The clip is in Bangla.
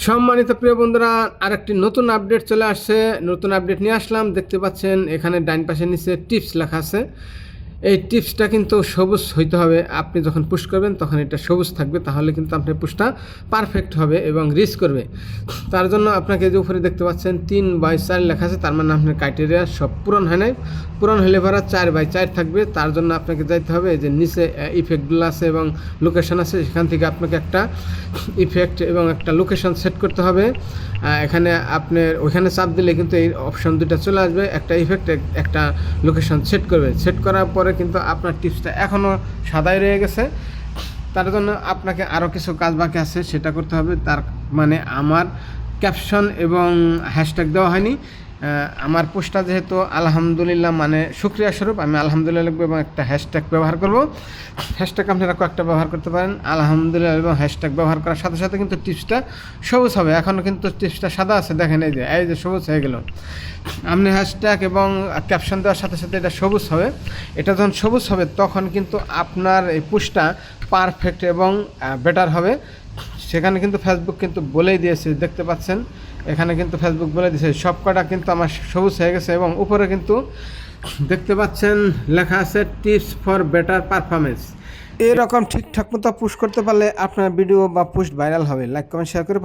সম্মানিত প্রিয় বন্ধুরা, আরেকটি নতুন আপডেট চলে আসছে। নতুন আপডেট নিয়ে আসলাম। দেখতে পাচ্ছেন এখানে ডাইন পাশের নিচে টিপস লেখা আছে। এই টিপসটা কিন্তু সবুজ হইতে হবে। আপনি যখন পুশ করবেন তখন এটা সবুজ থাকবে, তাহলে কিন্তু আপনার পুশটা পারফেক্ট হবে এবং রিচ করবে। তার জন্য আপনাকে যে উপরে দেখতে পাচ্ছেন 3/4 লেখা আছে, তার মানে আপনার ক্রাইটেরিয়া সব পূরণ হয় নাই। পূরণ হলে ভরা 4/4 থাকবে। তার জন্য আপনাকে যাইতে হবে যে নিচে ইফেক্টগুলো আছে এবং লোকেশন আছে, সেখান থেকে আপনাকে একটা ইফেক্ট এবং একটা লোকেশন সেট করতে হবে। এখানে আপনার ওইখানে চাপ দিলে কিন্তু এই অপশন দুটো চলে আসবে, একটা ইফেক্ট একটা লোকেশন সেট করবে। সেট করার পরে কিন্তু আপনার টিপসটা এখনও সাদাই রয়ে গেছে। তার জন্য আপনাকে আরও কিছু কাজ বাকি আছে, সেটা করতে হবে। তার মানে আমার ক্যাপশন এবং হ্যাশট্যাগ দেওয়া হয়নি। আমার পোস্টটা যেহেতু আলহামদুলিল্লাহ মানে শুকরিয়া স্বরূপ, আমি আলহামদুলিল্লাহ লিখবো এবং একটা হ্যাশট্যাগ ব্যবহার করব। হ্যাশট্যাগ আপনারা কয়েকটা ব্যবহার করতে পারেন আলহামদুলিল্লাহ, এবং হ্যাশট্যাগ ব্যবহার করার সাথে সাথে কিন্তু টিপসটা সবুজ হবে। এখনও কিন্তু টিপসটা সাদা আছে, দেখেন এই যে সবুজ হয়ে গেল। আপনি হ্যাশট্যাগ এবং ক্যাপশন দেওয়ার সাথে সাথে এটা সবুজ হবে। এটা যখন সবুজ হবে তখন কিন্তু আপনার এই পোস্টটা পারফেক্ট এবং বেটার হবে। সেখানে কিন্তু ফেসবুক কিন্তু বলেই দিয়েছে, দেখতে পাচ্ছেন এখানে কিন্তু ফেসবুক বলে দিয়েছে সব কটা কিন্তু আমার সবুজ হয়ে গেছে। এবং উপরে কিন্তু দেখতে পাচ্ছেন লেখা আছে টিপস ফর বেটার পারফরমেন্স। এরকম ঠিকঠাক মতো পুশ করতে পারলে আপনার ভিডিও বা পোস্ট ভাইরাল হবে। লাইক কমেন্ট শেয়ার করে